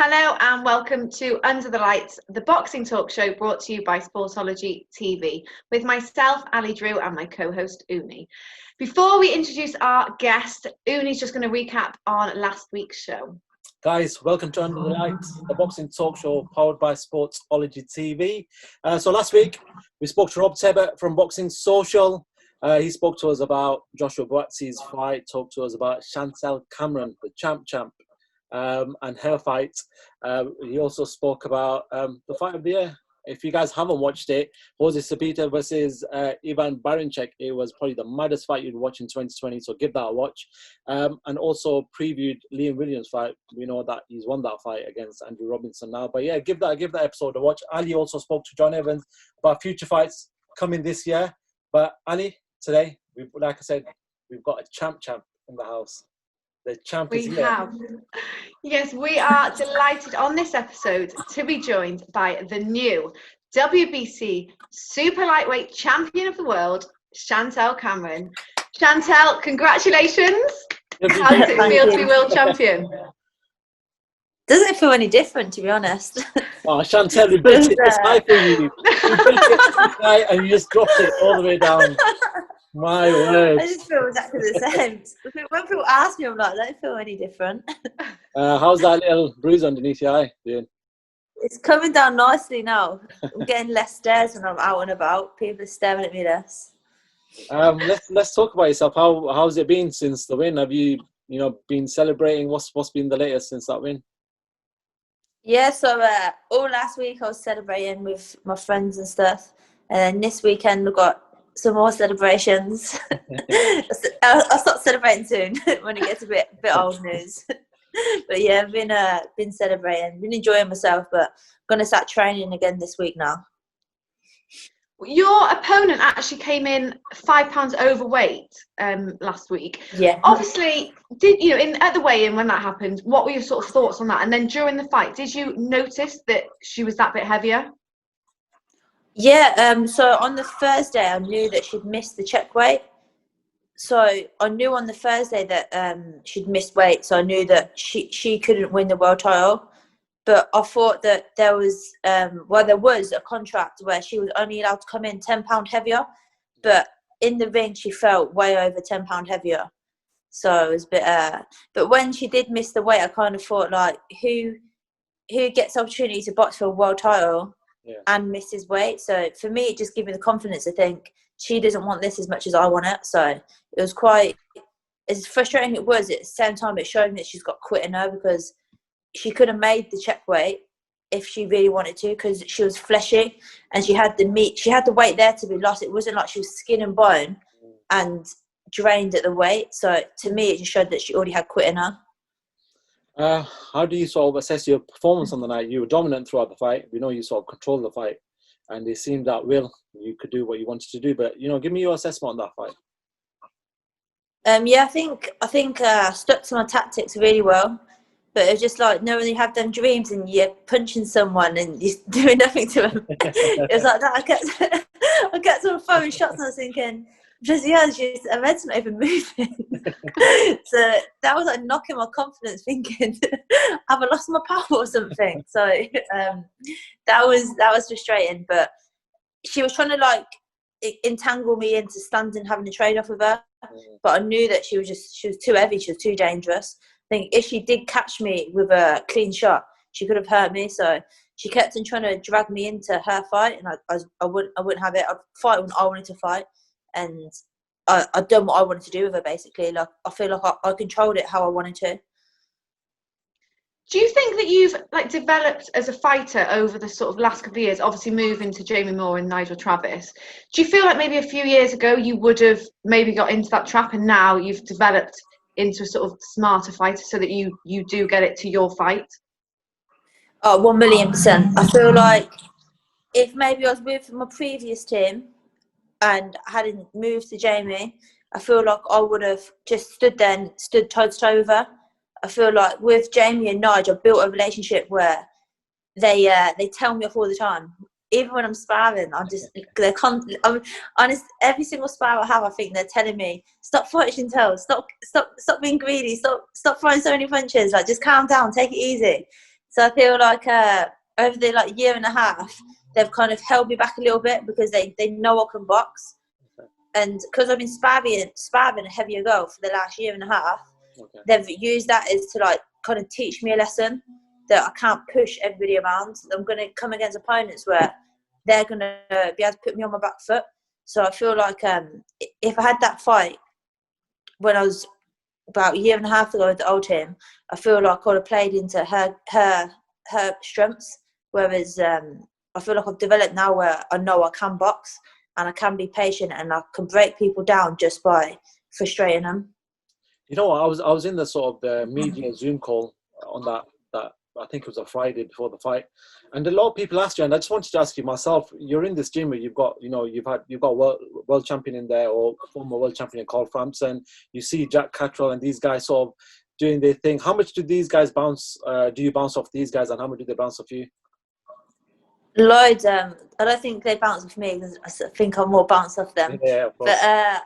Hello and welcome to Under the Lights, the boxing talk show brought to you by Sportology TV, with myself, Ali Drew, and my co-host, Ouney. Before we introduce our guest, Ouney's just going to recap on last week's show. Guys, welcome to Under the Lights, the boxing talk show powered by Sportology TV. So last week, we spoke to Rob Tebbett from Boxing Social. He spoke to us about Joshua Buatsi's fight, talked to us about Chantelle Cameron, the champ, and her fight. He also spoke about the fight of the year. If you guys haven't watched it, Jose Sabita versus Ivan Baranchyk, it was probably the maddest fight you'd watch in 2020, so give that a watch. And also previewed Liam Williams' fight. We know that he's won that fight against Andrew Robinson now. But yeah, give that episode a watch. Ali also spoke to John Evans about future fights coming this year. But Ali, today, like I said, we've got a champ in the house. The champ is here. We have. Yes, we are delighted on this episode to be joined by the new WBC Super Lightweight Champion of the World, Chantelle Cameron. Chantelle, congratulations. How does it feel to be world champion? Doesn't feel any different, to be honest. Oh, Chantelle, we built it this high for you. We built it this high and you just dropped it all the way down. My word. I just feel exactly the same. When people ask me, I'm like, I don't feel any different. How's that little bruise underneath your eye doing? It's coming down nicely now. I'm getting less stares when I'm out and about. People are staring at me less. Let's talk about yourself. How's it been since the win? Have you been celebrating? What's been the latest since that win? Yeah, so all last week I was celebrating with my friends and stuff. And then this weekend we've got some more celebrations. I'll stop celebrating soon when it gets a bit old news. But yeah, I've been celebrating, been enjoying myself, but I'm going to start training again this week now. Your opponent actually came in 5 pounds overweight last week. Yeah. Obviously, at the weigh-in when that happened, what were your sort of thoughts on that? And then during the fight, did you notice that she was that bit heavier? Yeah, so on the Thursday, I knew that she'd missed the check weight. So I knew on the Thursday that she'd missed weight, so I knew that she couldn't win the world title. But I thought that there was a contract where she was only allowed to come in £10 heavier, but in the ring she felt way over £10 heavier. So it was a bit. But when she did miss the weight, I kind of thought, like, who gets the opportunity to box for a world title? Yeah. And misses weight. So for me, it just gave me the confidence to think she doesn't want this as much as I want it. So it was quite, as frustrating it was, at the same time it showed me that she's got quit in her, because she could have made the check weight if she really wanted to, because she was fleshy and she had the meat, she had the weight there to be lost. It wasn't like she was skin and bone and drained at the weight. So to me, it just showed that she already had quit in her. How do you sort of assess your performance on the night? You were dominant throughout the fight. We know you sort of controlled the fight, and it seemed that you could do what you wanted to do. But give me your assessment on that fight. Yeah, I think I stuck to my tactics really well. But it was just like, when you have them dreams and you're punching someone and you're doing nothing to them. It was like that. I kept on throwing shots and I was thinking, her head's not even moving. So that was like knocking my confidence, thinking, have I lost my power or something? So that was frustrating. But she was trying to like entangle me into standing, having a trade off with her. But I knew that she was too heavy. She was too dangerous. I think if she did catch me with a clean shot, she could have hurt me. So she kept on trying to drag me into her fight, and I wouldn't have it. I'd fight when I wanted to fight. And I'd done what I wanted to do with her, basically. Like, I feel like I controlled it how I wanted to. Do you think that you've developed as a fighter over the sort of last couple of years, obviously moving to Jamie Moore and Nigel Travis? Do you feel like maybe a few years ago you would have maybe got into that trap, and now you've developed into a sort of smarter fighter so that you do get it to your fight? Oh, 1,000,000%. I feel like if maybe I was with my previous team and hadn't moved to Jamie, I feel like I would have just stood toe to toe with her. I feel like with Jamie and Nigel, I built a relationship where they tell me off all the time. Even when I'm sparring, I'm honest. Every single spar I have, I think they're telling me, "Stop fighting, Chantelle. Stop being greedy. Stop throwing so many punches. Like, just calm down, take it easy." So I feel like over the like year and a half, they've kind of held me back a little bit because they know I can box. Okay. And because I've been sparring a heavier girl for the last year and a half, Okay. they've used that as to like kind of teach me a lesson that I can't push everybody around. I'm going to come against opponents where they're going to be able to put me on my back foot. So I feel like if I had that fight when I was about a year and a half ago with the old team, I feel like I would have played into her strengths. Whereas I feel like I've developed now where I know I can box and I can be patient and I can break people down just by frustrating them. You know, I was in the sort of the media Zoom call on that I think it was a Friday before the fight, and a lot of people asked you, and I just wanted to ask you myself. You're in this gym where you've got world champion in there, or former world champion Carl Frampton. You see Jack Catterall and these guys sort of doing their thing. How much do these guys bounce? Do you bounce off these guys, and how much do they bounce off you? Loads. I don't think they bounce off me because I think I'm more bounce off them. Yeah, of course. But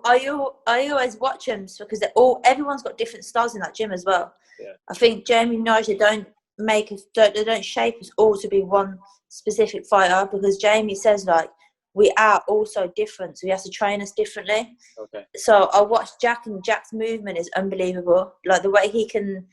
I always watch them because everyone's got different styles in that gym as well. Yeah. I think Jamie and Nigel they don't shape us all to be one specific fighter, because Jamie says like we are all so different, so he has to train us differently. Okay. So I watched Jack, and Jack's movement is unbelievable. Like the way he can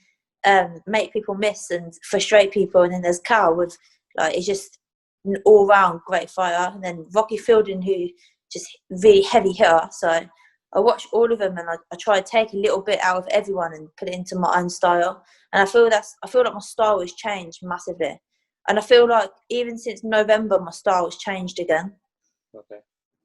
make people miss and frustrate people, and then there's Carl with like he's just an all-round great fighter, and then Rocky Fielding, who just really heavy hitter. So I watch all of them, and I try to take a little bit out of everyone and put it into my own style. And I feel like my style has changed massively. And I feel like even since November, my style has changed again. Okay.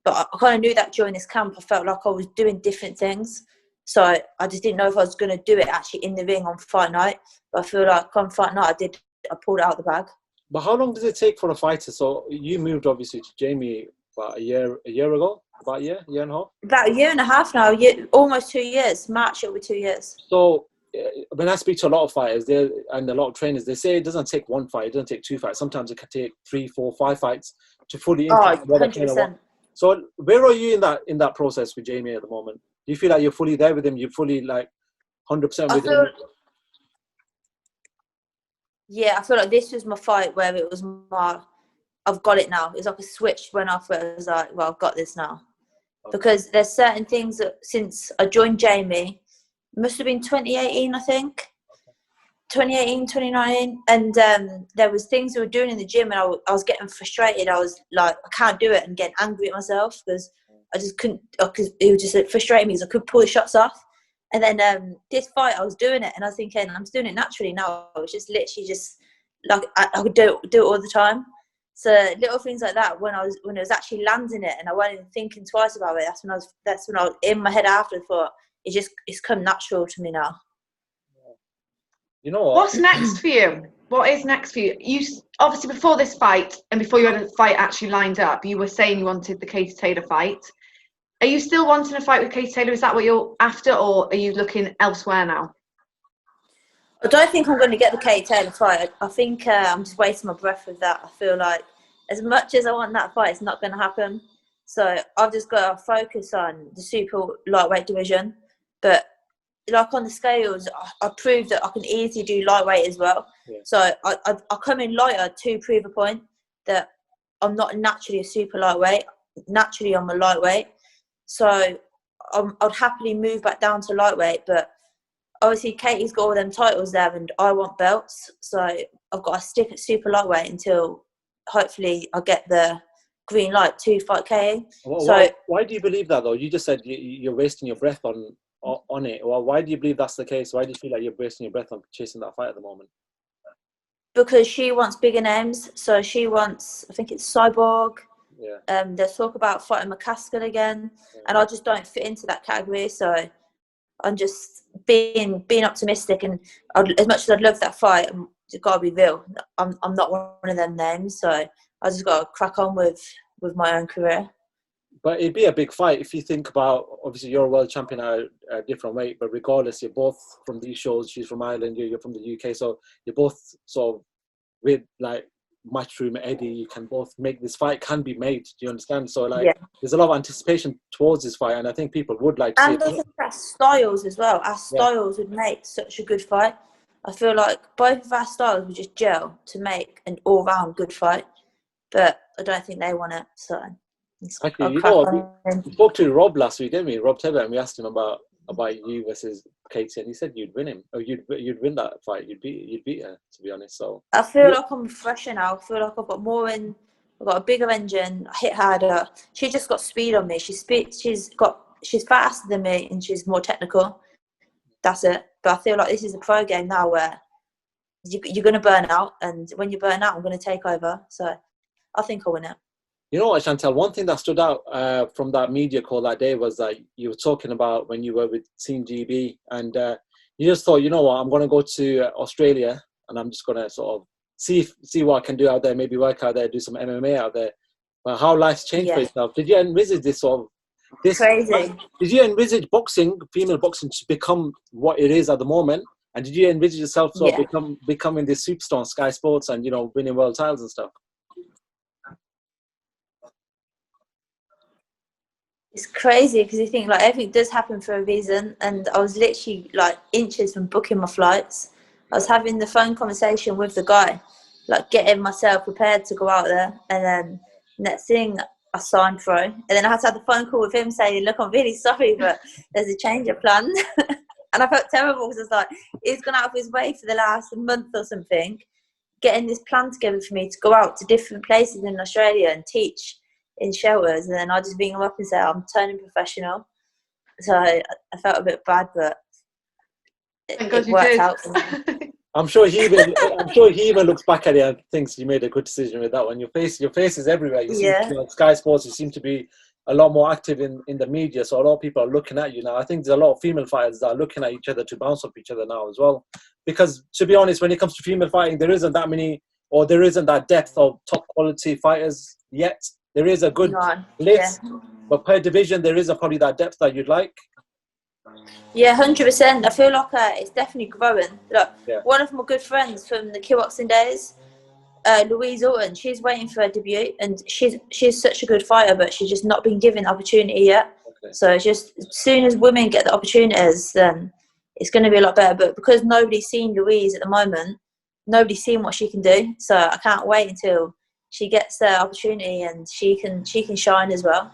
But I kind of knew that during this camp. I felt like I was doing different things. So I just didn't know if I was going to do it actually in the ring on fight night. But I feel like on fight night, I pulled it out of the bag. But how long does it take for a fighter? So you moved obviously to Jamie about a year ago, about a year and a half? About a year and a half now, almost 2 years. March it'll be 2 years. So when I speak to a lot of fighters and a lot of trainers, they say it doesn't take one fight, it doesn't take two fights. Sometimes it can take 3, 4, 5 fights to fully impact what a trainer wants. So where are you in that process with Jamie at the moment? Do you feel like you're fully there with him? You're fully like 100% with him? Yeah, I feel like this was my fight where it was I've got it now. It's like a switch went off where it was like, well, I've got this now. Okay. Because there's certain things that since I joined Jamie, must have been 2018, I think. 2018, 2019. And there was things we were doing in the gym, and I was getting frustrated. I was like, I can't do it, and getting angry at myself because I just couldn't, because it was just frustrating me because I couldn't pull the shots off. And then this fight, I was doing it, and I was thinking, I'm just doing it naturally now. It was just literally just like I could do it all the time. So little things like that, when I was actually landing it, and I wasn't even thinking twice about it. That's when I was in my head after. I thought it's come natural to me now. You know what? What's next for you? What is next for you? You obviously before this fight and before you had a fight actually lined up, you were saying you wanted the Katie Taylor fight. Are you still wanting a fight with Katie Taylor? Is that what you're after, or are you looking elsewhere now? I don't think I'm going to get the Katie Taylor fight. I think I'm just wasting my breath with that. I feel like as much as I want that fight, it's not going to happen. So I've just got to focus on the super lightweight division. But like on the scales, I proved that I can easily do lightweight as well. Yeah. So I come in lighter to prove a point that I'm not naturally a super lightweight. Naturally, I'm a lightweight. So I'd happily move back down to lightweight, but obviously Katie's got all them titles there and I want belts. So I've got to stick at super lightweight until hopefully I get the green light to fight Katie. Why do you believe that though? You just said you're wasting your breath on it. Well, why do you believe that's the case? Why do you feel like you're wasting your breath on chasing that fight at the moment? Because she wants bigger names. So she wants, I think it's Cyborg. Yeah. There's talk about fighting McCaskill again, and I just don't fit into that category. So I'm just being optimistic, and as much as I'd love that fight, it's got to be real. I'm not one of them names, so I just got to crack on with my own career. But it'd be a big fight if you think about, obviously you're a world champion at a different weight, but regardless, you're both from these shows. She's from Ireland, you're from the UK, so you're both sort of with like Matchroom Eddie, you can both make this fight can be made. Do you understand? So like, there's a lot of anticipation towards this fight, and I think people would like to see it. And I think our styles as well. Our styles would make such a good fight. I feel like both of our styles would just gel to make an all-round good fight. But I don't think they want it, so Actually, I'll you crack know, on. we spoke to Rob last week, didn't we? Rob Tebber, and we asked him about you versus Katie, and he said you'd win him, or you'd win that fight. You'd beat her, to be honest. So I feel like I'm fresher now. I feel like I've got more in. I've got a bigger engine. I hit harder. She just got speed on me. She's faster than me, and she's more technical. That's it. But I feel like this is a pro game now where you're going to burn out, and when you burn out, I'm going to take over. So I think I'll win it. you know what, Chantelle? One thing that stood out from that media call that day was that you were talking about when you were with Team GB, and you just thought, you know what, I'm going to go to Australia, and I'm just going to sort of see what I can do out there, maybe work out there, do some MMA out there. But how life's changed for yourself? Did you envisage this sort of crazy? Did you envisage boxing, female boxing, to become what it is at the moment? And did you envisage yourself sort of becoming this superstar on Sky Sports and, you know, winning world titles and stuff? It's crazy because you think like everything does happen for a reason, and I was literally like inches from booking my flights. I was having the phone conversation with the guy, like getting myself prepared to go out there, and then next thing I signed pro, and then I had to have the phone call with him saying, "Look, I'm really sorry, but there's a change of plan." And I felt terrible because I was like, he's gone out of his way for the last month or something, getting this plan together for me to go out to different places in Australia and teach in shelters, and then I just ring him up and say I'm turning professional. So I felt a bit bad, but it worked out for me. I'm sure he even looks back at it and thinks you made a good decision with that one. Your face is everywhere. You seem to be on Sky Sports. You seem to be a lot more active in the media, so a lot of people are looking at you now. I think there's a lot of female fighters that are looking at each other to bounce off each other now as well. Because to be honest, when it comes to female fighting, there isn't that many, or there isn't that depth of top quality fighters yet. There is a good list, but per division, there is probably that depth that you'd like. Yeah, 100%. I feel like it's definitely growing. Like one of my good friends from the kickboxing days, Louise Orton, she's waiting for her debut, and she's such a good fighter, but she's just not been given the opportunity yet. Okay. So it's just as soon as women get the opportunities, then it's going to be a lot better. But because nobody's seen Louise at the moment, nobody's seen what she can do. So I can't wait until she gets the opportunity and she can shine as well.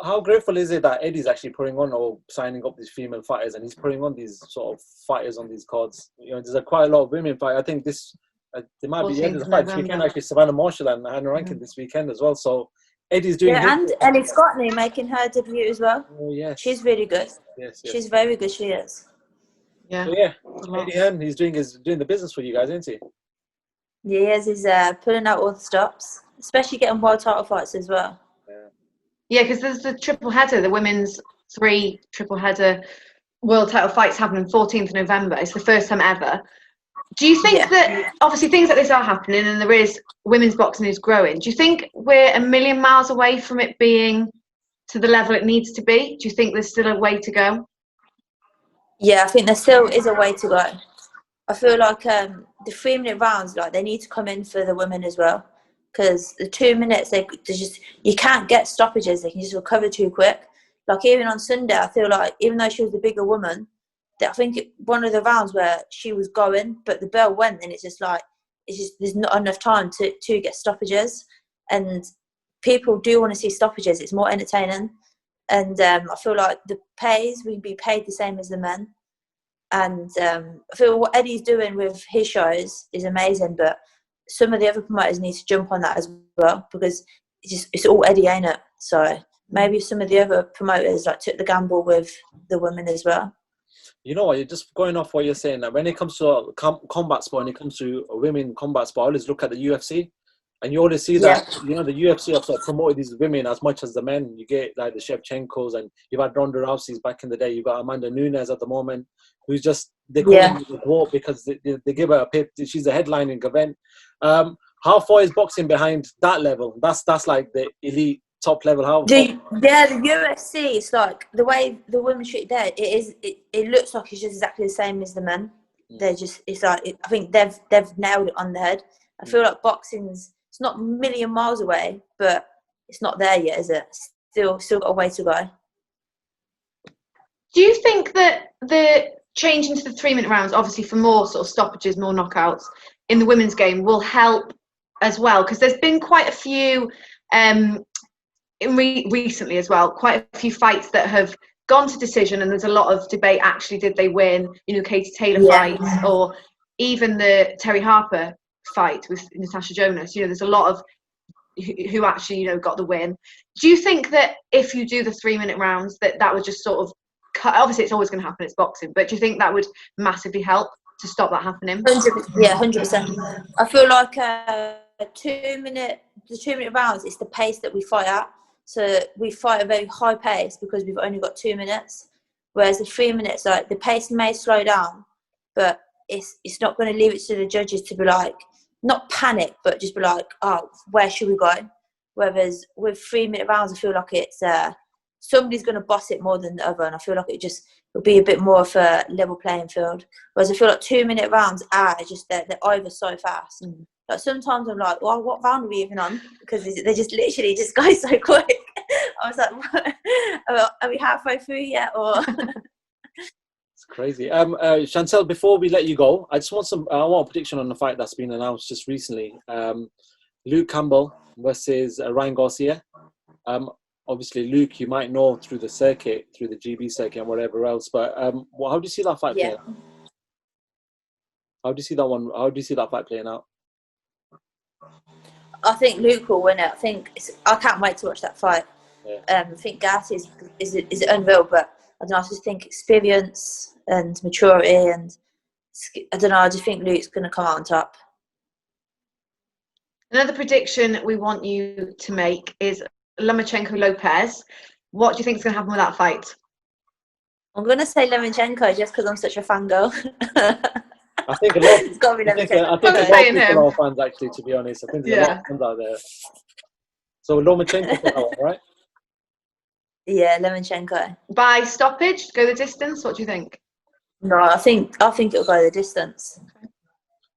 How grateful is it that Eddie's actually putting on or signing up these female fighters, and he's putting on these sort of fighters on these cards? You know, there's quite a lot of women fight. I think this there might be there's a fight this weekend, actually Savannah Marshall and Hannah Rankin this weekend as well. So Eddie's doing and Ellie Scotney making her debut as well. Oh yes, she's really good. Yes. She's very good. She is. Yeah. So Eddie Hearn, he's doing the business for you guys, isn't he? Yeah, he's pulling out all the stops, especially getting world title fights as well. Yeah, because there's the triple header, the women's 3 triple header world title fights happening 14th November. It's the first time ever. Do you think that obviously things like this are happening and there is women's boxing is growing? Do you think we're a million miles away from it being to the level it needs to be? Do you think there's still a way to go? Yeah, I think there still is a way to go. I feel like the 3-minute rounds, like they need to come in for the women as well, because the 2 minutes you can't get stoppages. They can just recover too quick. Like even on Sunday, I feel like even though she was the bigger woman, I think one of the rounds where she was going, but the bell went, and it's just there's not enough time to get stoppages, and people do want to see stoppages. It's more entertaining, and I feel like the pays will be paid the same as the men. And I feel what Eddie's doing with his shows is amazing, but some of the other promoters need to jump on that as well, because it's all Eddie, ain't it? So maybe some of the other promoters took the gamble with the women as well. You know what, you're just going off what you're saying. That when it comes to combat sport, when it comes to women combat sport, I always look at the UFC, and you always see that the UFC have sort of promoted these women as much as the men. You get like the Shevchenkos, and you've had Ronda Rousey's back in the day. You've got Amanda Nunes at the moment, who's just they call her the GOAT because they give her a pip. She's a headlining event. How far is boxing behind that level? That's like the elite top level. The UFC, it's like the way the women treat there. It looks like it's just exactly the same as the men. They're just I think they've nailed it on the head. I feel like boxing's it's not a million miles away, but it's not there yet, is it? Still got a way to go. Do you think that the changing to the 3-minute rounds, obviously for more sort of stoppages, more knockouts in the women's game, will help as well? Because there's been quite a few recently as well, quite a few fights that have gone to decision, and there's a lot of debate. Actually, did they win? You know, Katie Taylor fight, or even the Terry Harper fight with Natasha Jonas. You know, there's a lot of who actually, you know, got the win. Do you think that if you do the 3-minute rounds, that would just sort of cut? Obviously, it's always going to happen. It's boxing, but do you think that would massively help to stop that happening? 100%. I feel like the 2-minute rounds, it's the pace that we fight at. So we fight at a very high pace because we've only got 2 minutes. Whereas the 3 minutes, like, the pace may slow down, but it's not going to leave it to the judges to be like, not panic, but just be like, oh, where should we go? Whereas with 3-minute rounds, I feel like it's somebody's going to boss it more than the other, and I feel like it'll be a bit more of a level playing field. Whereas I feel like 2-minute rounds they're over so fast. Like sometimes I'm like, well, what round are we even on? Because they just literally just go so quick. I was like, what? Are we halfway through yet? Or It's crazy. Chantelle, before we let you go, I want a prediction on the fight that's been announced just recently. Luke Campbell versus Ryan Garcia. Obviously, Luke, you might know through the circuit, through the GB circuit and whatever else, but how do you see that fight playing out? How do you see that one? How do you see that fight playing out? I think Luke will win it. I can't wait to watch that fight. Yeah. I think Garcia is unreal, but I don't know. I just think experience and maturity, and I don't know. I just think Luke's going to come out on top. Another prediction we want you to make is Lomachenko Lopez. What do you think is going to happen with that fight? I'm going to say Lomachenko just because I'm such a fangirl. I think a lot. It's got to be Lomachenko. I think a lot of people are fans, actually, to be honest. I think there's a lot of fans out there. So Lomachenko for that one, right? Yeah, Lomachenko. By stoppage, go the distance. What do you think? No, I think it'll go the distance.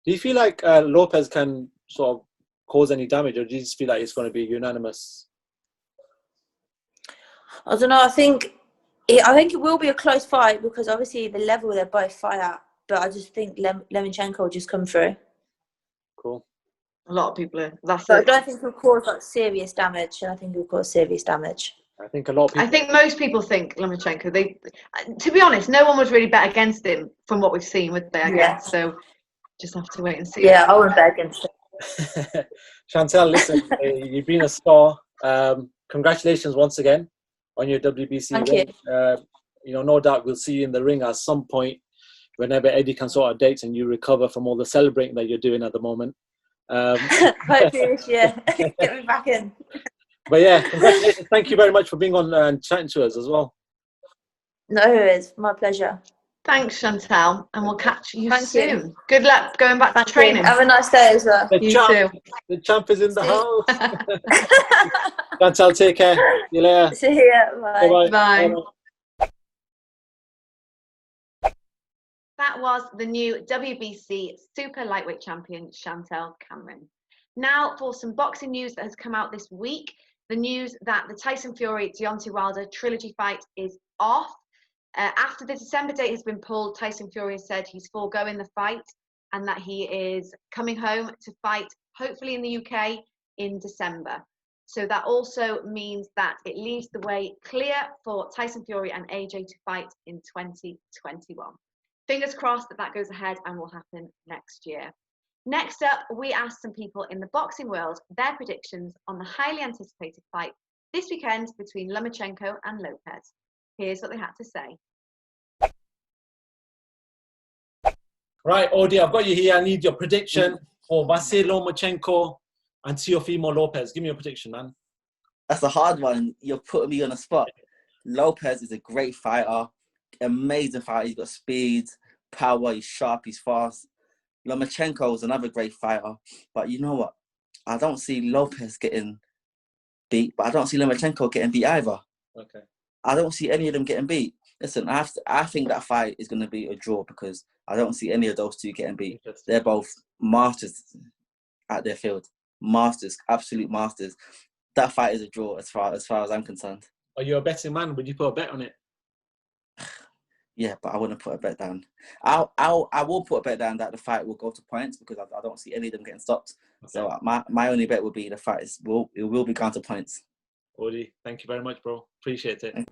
Do you feel like Lopez can sort of cause any damage, or do you just feel like it's going to be unanimous? I don't know. I think it will be a close fight because obviously the level they're both fight at. But I just think Lomachenko will just come through. Cool. A lot of people are. I don't think he'll cause like serious damage, and I think he'll cause serious damage. I think a lot of people. I think most people think Lomachenko. To be honest, no one would really bet against him from what we've seen, would they? I guess so. Just have to wait and see. Yeah, I wouldn't bet against him. Chantelle, listen, you've been a star. Congratulations once again on your WBC Thank win. you. No doubt we'll see you in the ring at some point whenever Eddie can sort out dates and you recover from all the celebrating that you're doing at the moment. Hopefully this year. Get me back in. But yeah, congratulations. Thank you very much for being on and chatting to us as well. No, it is. My pleasure. Thanks, Chantelle, and we'll catch you Thank soon. you. Good luck going back to training. Have a nice day as well. The champ is in the house. Chantelle, take care. See you later. See you. Bye. Bye. Bye. That was the new WBC Super Lightweight Champion Chantelle Cameron. Now for some boxing news that has come out this week. The news that the Tyson Fury Deontay Wilder trilogy fight is off. After the December date has been pulled, Tyson Fury has said he's foregoing the fight and that he is coming home to fight, hopefully in the UK, in December. So that also means that it leaves the way clear for Tyson Fury and AJ to fight in 2021. Fingers crossed that goes ahead and will happen next year. Next up, we asked some people in the boxing world their predictions on the highly anticipated fight this weekend between Lomachenko and Lopez. Here's what they had to say. Right, Odie, I've got you here. I need your prediction for Vasily Lomachenko and Teofimo Lopez. Give me your prediction, man. That's a hard one. You're putting me on the spot. Lopez is a great fighter, amazing fighter. He's got speed, power, he's sharp, he's fast. Lomachenko is another great fighter. But you know what? I don't see Lopez getting beat, but I don't see Lomachenko getting beat either. Okay. I don't see any of them getting beat. Listen, I think that fight is going to be a draw because I don't see any of those two getting beat. They're both masters at their field. Masters, absolute masters. That fight is a draw as far as I'm concerned. Are you a betting man? Would you put a bet on it? Yeah, but I wouldn't put a bet down. I will put a bet down that the fight will go to points because I don't see any of them getting stopped. Okay. So my only bet would be the fight will be gone to points. Woody, thank you very much, bro. Appreciate it.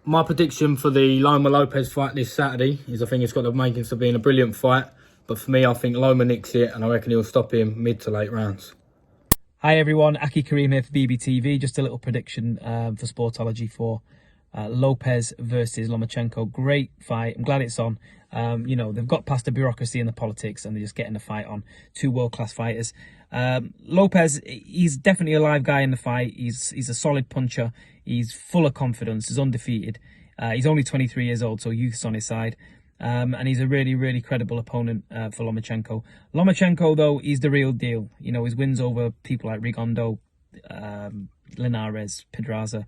My prediction for the Loma Lopez fight this Saturday is I think it's got the makings of being a brilliant fight. But for me, I think Loma nicks it, and I reckon he'll stop him mid to late rounds. Hi everyone, Aki Kareem here for BBTV. Just a little prediction for Sportology for Lopez versus Lomachenko. Great fight. I'm glad it's on. You know, they've got past the bureaucracy and the politics and they're just getting the fight on. Two world-class fighters. Lopez, he's definitely a live guy in the fight. He's a solid puncher. He's full of confidence. He's undefeated. He's only 23 years old, so youth's on his side. And he's a really, really credible opponent for Lomachenko. Lomachenko, though, he's the real deal. You know, his wins over people like Rigondeaux, Linares, Pedraza,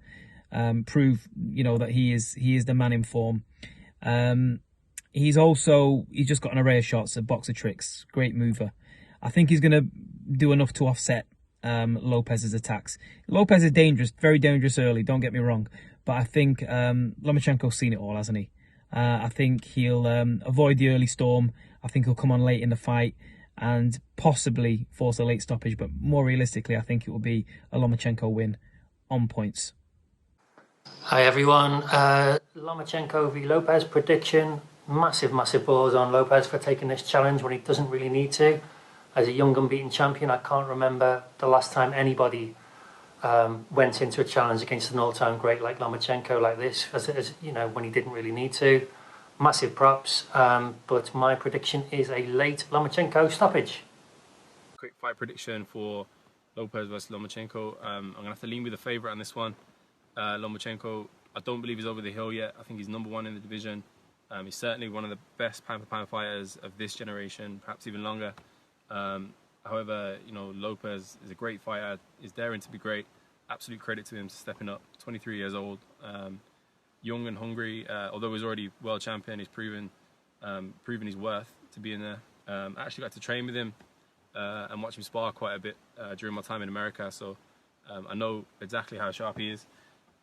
prove, you know, that he is the man in form. He's just got an array of shots, a box of tricks, great mover. I think he's going to do enough to offset Lopez's attacks. Lopez is dangerous, very dangerous early, don't get me wrong. But I think Lomachenko's seen it all, hasn't he? I think he'll avoid the early storm. I think he'll come on late in the fight and possibly force a late stoppage. But more realistically, I think it will be a Lomachenko win on points. Hi everyone. Lomachenko v Lopez prediction. Massive balls on Lopez for taking this challenge when he doesn't really need to. As a young unbeaten champion, I can't remember the last time anybody went into a challenge against an all-time great like Lomachenko like this, as you know, when he didn't really need to. Massive props, but my prediction is a late Lomachenko stoppage. Quick fight prediction for Lopez versus Lomachenko. I'm going to have to lean with the favourite on this one. Lomachenko, I don't believe he's over the hill yet. I think he's #1 in the division. He's certainly one of the best pound-for-pound fighters of this generation, perhaps even longer. However, you know, Lopez is a great fighter. He's daring to be great. Absolute credit to him for stepping up. 23 years old, young and hungry. Although he's already world champion, he's proven his worth to be in there. I actually got to train with him and watch him spar quite a bit during my time in America. So I know exactly how sharp he is,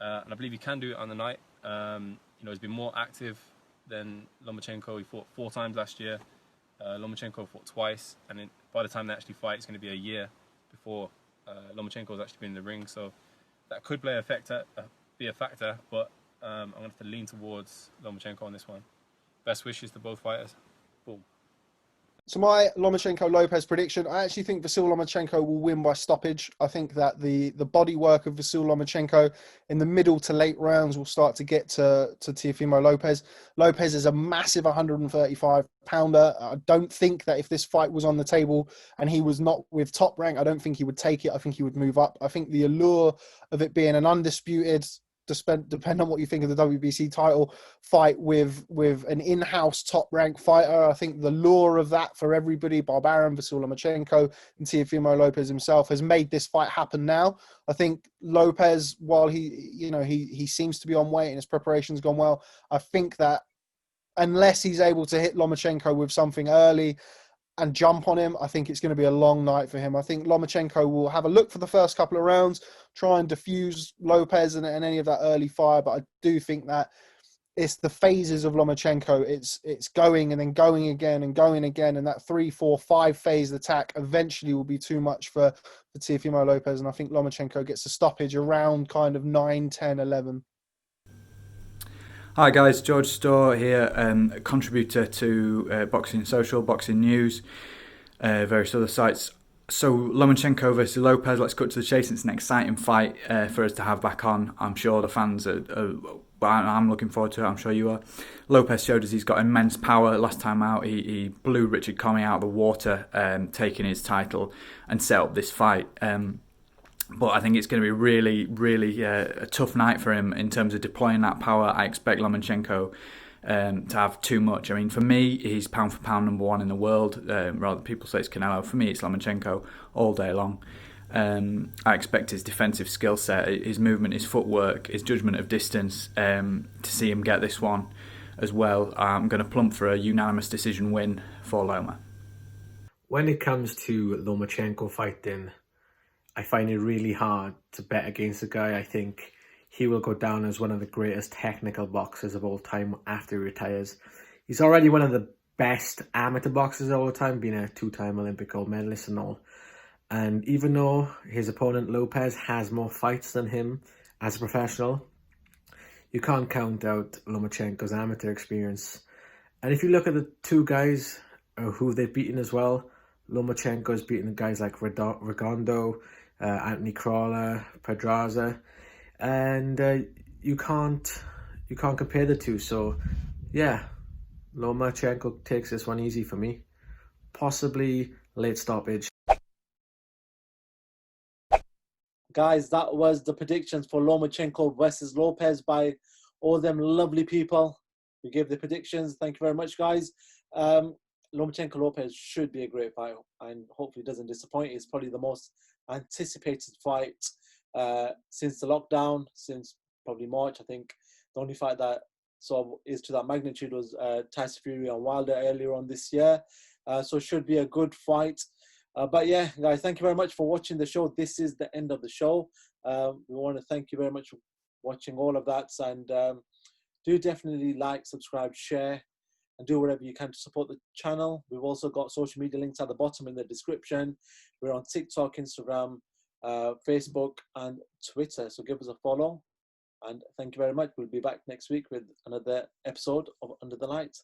and I believe he can do it on the night. You know, he's been more active than Lomachenko. He fought 4 times last year. Lomachenko fought twice, and by the time they actually fight, it's going to be a year before Lomachenko's actually been in the ring. So that could be a factor, but I'm going to have to lean towards Lomachenko on this one. Best wishes to both fighters. Boom. So my Lomachenko-Lopez prediction, I actually think Vasily Lomachenko will win by stoppage. I think that the body work of Vasily Lomachenko in the middle to late rounds will start to get to Teofimo Lopez. Lopez is a massive 135-pounder. I don't think that if this fight was on the table and he was not with Top Rank, I don't think he would take it. I think he would move up. I think the allure of it being an undisputed, depending on what you think of the WBC title fight with an in-house top-ranked fighter. I think the lure of that for everybody, Barbarian, Vasily Lomachenko, and Teofimo Lopez himself, has made this fight happen now. I think Lopez, while he seems to be on weight and his preparation's gone well, I think that unless he's able to hit Lomachenko with something early and jump on him, I think it's going to be a long night for him. I think Lomachenko will have a look for the first couple of rounds, try and diffuse Lopez and any of that early fire, but I do think that it's the phases of Lomachenko. It's going and then going again and going again, and that 3, 4, 5 phase attack eventually will be too much for Teofimo Lopez, and I think Lomachenko gets a stoppage around kind of 9, 10, 11. Hi guys, George Storr here, a contributor to Boxing Social, Boxing News, various other sites. So Lomachenko versus Lopez, let's cut to the chase. It's an exciting fight for us to have back on. I'm sure the fans I'm looking forward to it, I'm sure you are. Lopez showed us he's got immense power. Last time out, he blew Richard Comey out of the water, taking his title and set up this fight. But I think it's going to be really a tough night for him in terms of deploying that power. I expect Lomachenko to have too much. I mean, for me, he's pound for pound #1 in the world. Rather, people say it's Canelo. For me, it's Lomachenko all day long. I expect his defensive skill set, his movement, his footwork, his judgment of distance, to see him get this one as well. I'm going to plump for a unanimous decision win for Loma. When it comes to Lomachenko fighting, I find it really hard to bet against the guy. I think he will go down as one of the greatest technical boxers of all time after he retires. He's already one of the best amateur boxers of all time, being a 2-time Olympic gold medalist and all. And even though his opponent Lopez has more fights than him as a professional, you can't count out Lomachenko's amateur experience. And if you look at the two guys who they've beaten as well, Lomachenko's beaten guys like Rigondeaux, Anthony Crawler, Pedraza, and you can't compare the two. So yeah, Lomachenko takes this one easy for me, possibly late stoppage. Guys, that was the predictions for Lomachenko versus Lopez by all them lovely people who gave the predictions. Thank you very much, guys. Lomachenko Lopez should be a great fight, and hopefully doesn't disappoint. It's probably the most anticipated fight since the lockdown, since probably March. I think the only fight that sort of is to that magnitude was Tyson Fury and Wilder earlier on this year. So it should be a good fight. But yeah, guys, thank you very much for watching the show. This is the end of the show. We want to thank you very much for watching all of that, and do definitely like, subscribe, share, and do whatever you can to support the channel. We've also got social media links at the bottom in the description. We're on TikTok, Instagram, Facebook, and Twitter. So give us a follow. And thank you very much. We'll be back next week with another episode of Under the Light.